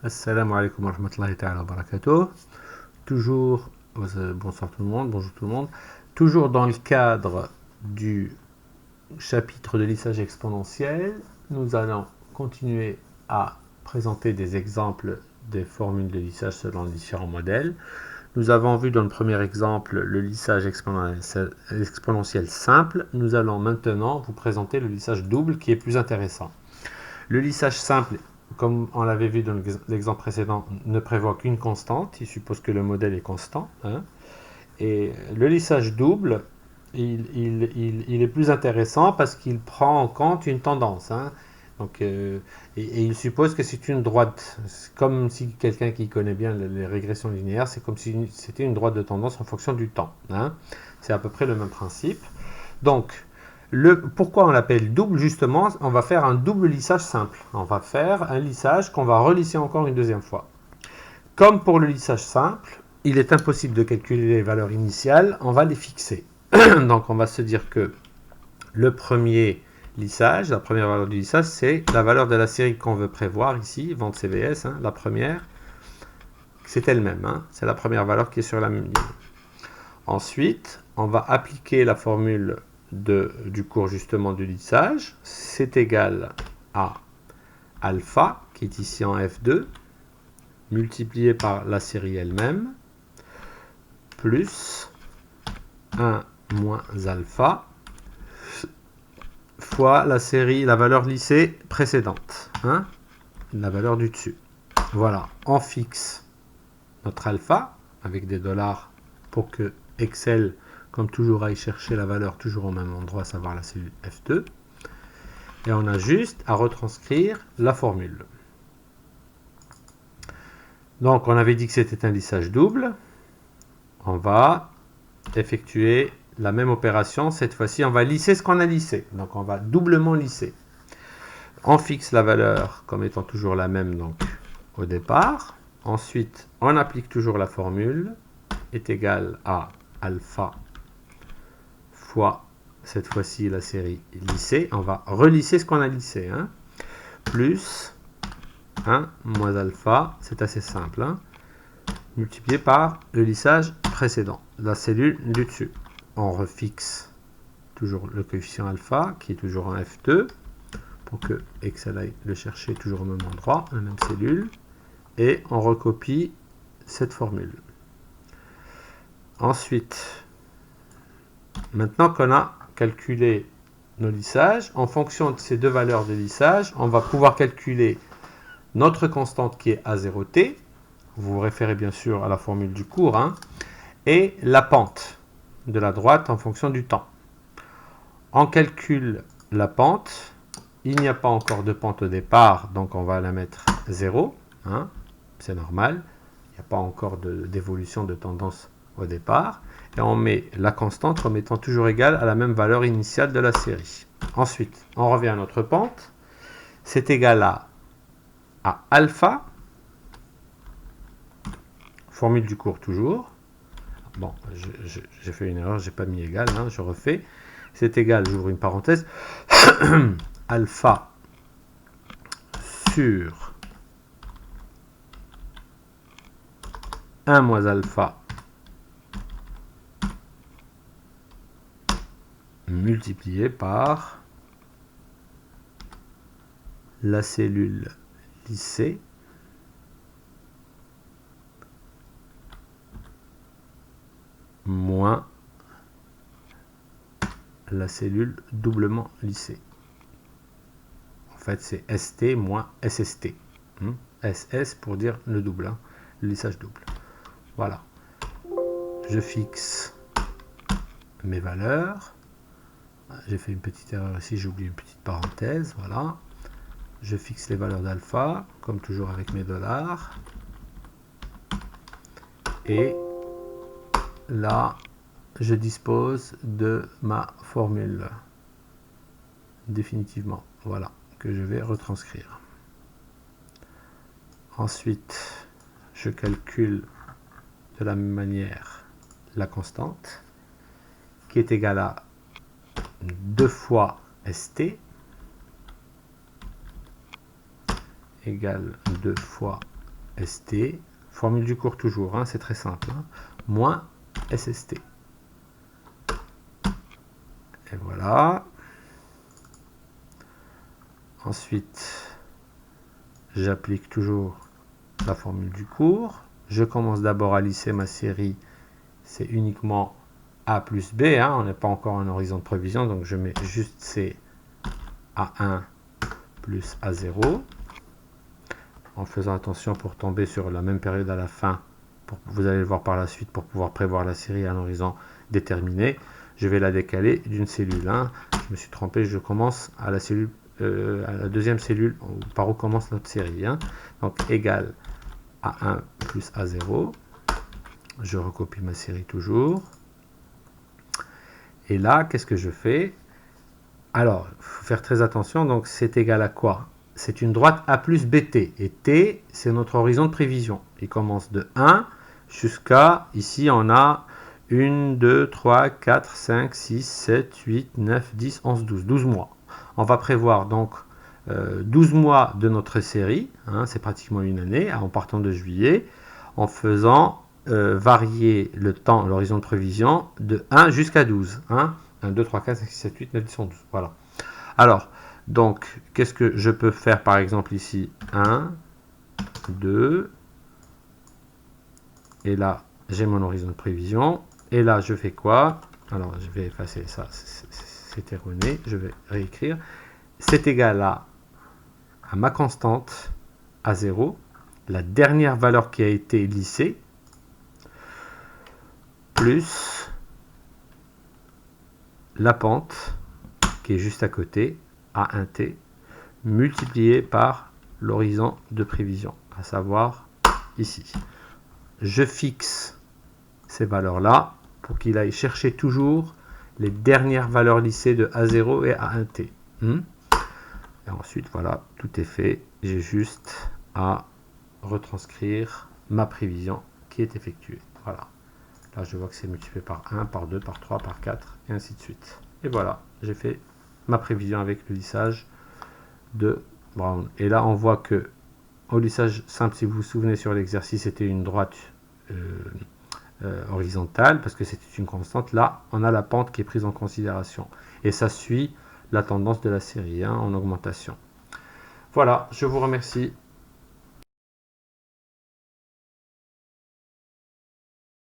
Assalamu alaikum wa rahmatullahi ta'ala wa barakatuh. Toujours, bonsoir tout le monde, bonjour tout le monde. Toujours dans le cadre du chapitre de lissage exponentiel, nous allons continuer à présenter des exemples des formules de lissage selon les différents modèles. Nous avons vu dans le premier exemple le lissage exponentiel simple. Nous allons maintenant vous présenter le lissage double qui est plus intéressant. Le lissage simple, comme on l'avait vu dans l'exemple précédent, ne prévoit qu'une constante. Il suppose que le modèle est constant. Et le lissage double, il est plus intéressant parce qu'il prend en compte une tendance. Donc, et il suppose que c'est une droite. C'est comme si quelqu'un qui connaît bien les régressions linéaires, c'est comme si c'était une droite de tendance en fonction du temps. C'est à peu près le même principe. Donc, pourquoi on l'appelle double? Justement, on va faire un double lissage simple. On va faire un lissage qu'on va relisser encore une deuxième fois. Comme pour le lissage simple, il est impossible de calculer les valeurs initiales, on va les fixer. Donc on va se dire que le premier lissage, la première valeur du lissage, c'est la valeur de la série qu'on veut prévoir ici, vente CVS, la première, c'est elle-même, c'est la première valeur qui est sur la même ligne. Ensuite, on va appliquer la formule du cours justement du lissage, c'est égal à alpha, qui est ici en F2, multiplié par la série elle-même, plus 1 moins alpha, fois la série, la valeur lissée précédente, la valeur du dessus. Voilà, on fixe notre alpha avec des dollars pour que Excel, comme toujours, aille chercher la valeur toujours au même endroit, à savoir la cellule F2. Et on a juste à retranscrire la formule. Donc, on avait dit que c'était un lissage double. On va effectuer la même opération. Cette fois-ci, on va lisser ce qu'on a lissé. Donc, on va doublement lisser. On fixe la valeur comme étant toujours la même donc, au départ. Ensuite, on applique toujours la formule est égal à alpha fois, cette fois-ci, la série lissée. On va relisser ce qu'on a lissé. Plus 1 moins alpha, c'est assez simple. Multiplié par le lissage précédent, la cellule du dessus. On refixe toujours le coefficient alpha, qui est toujours en F2, pour que Excel aille le chercher toujours au même endroit, la même cellule. Et on recopie cette formule. Ensuite, maintenant qu'on a calculé nos lissages, en fonction de ces deux valeurs de lissage, on va pouvoir calculer notre constante qui est A0T, vous vous référez bien sûr à la formule du cours, et la pente de la droite en fonction du temps. On calcule la pente, il n'y a pas encore de pente au départ, donc on va la mettre 0, c'est normal, il n'y a pas encore d'évolution de tendance au départ, et on met la constante remettant toujours égale à la même valeur initiale de la série. Ensuite, on revient à notre pente, c'est égal à alpha, formule du cours toujours. Bon, j'ai fait une erreur, j'ai pas mis égal, je refais. C'est égal, j'ouvre une parenthèse, alpha sur 1 moins alpha multiplié par la cellule lissée moins la cellule doublement lissée. En fait, c'est ST moins SST. SS pour dire le double, le lissage double. Voilà. Je fixe mes valeurs. J'ai fait une petite erreur ici, j'ai oublié une petite parenthèse. Voilà. Je fixe les valeurs d'alpha, comme toujours avec mes dollars. Et là, je dispose de ma formule. Définitivement. Voilà, que je vais retranscrire. Ensuite, je calcule de la même manière la constante, qui est égale à 2 fois ST égale 2 fois ST, formule du cours toujours, hein, c'est très simple, hein, moins SST. Et voilà. Ensuite, j'applique toujours la formule du cours. Je commence d'abord à lisser ma série. C'est uniquement A plus B. Hein, on n'est pas encore en horizon de prévision. Donc, je mets juste C A1 plus A0. En faisant attention pour tomber sur la même période à la fin. Vous allez le voir par la suite pour pouvoir prévoir la série à un horizon déterminé. Je vais la décaler d'une cellule. Hein. Je me suis trompé. Je commence à la cellule. À la deuxième cellule par où commence notre série. Hein. Donc, égal A1 plus A0. Je recopie ma série toujours. Et là, qu'est-ce que je fais? Alors, il faut faire très attention. Donc, c'est égal à quoi? C'est une droite A plus BT. Et T, c'est notre horizon de prévision. Il commence de 1 jusqu'à, ici, on a 1, 2, 3, 4, 5, 6, 7, 8, 9, 10, 11, 12. 12 mois. On va prévoir donc 12 mois de notre série, hein, c'est pratiquement une année, en partant de juillet, en faisant varier le temps, l'horizon de prévision, de 1 jusqu'à 12. Hein, 1, 2, 3, 4, 5, 6, 7, 8, 9, 10, 11, 12. Voilà. Alors, donc, qu'est-ce que je peux faire par exemple ici? 1, 2, et là, j'ai mon horizon de prévision. Et là, je fais quoi? Alors, je vais effacer ça, c'est erroné, je vais réécrire. C'est égal à ma constante A0, la dernière valeur qui a été lissée, plus la pente qui est juste à côté, A1T, multiplié par l'horizon de prévision, à savoir ici. Je fixe ces valeurs-là pour qu'il aille chercher toujours les dernières valeurs lissées de A0 et A1T. Et ensuite, voilà, tout est fait. J'ai juste à retranscrire ma prévision qui est effectuée. Voilà. Là, je vois que c'est multiplié par 1, par 2, par 3, par 4, et ainsi de suite. Et voilà, j'ai fait ma prévision avec le lissage de Brown. Et là, on voit que au lissage simple, si vous vous souvenez sur l'exercice, c'était une droite horizontale, parce que c'était une constante. Là, on a la pente qui est prise en considération. Et ça suit la tendance de la série, hein, en augmentation. Voilà, je vous remercie.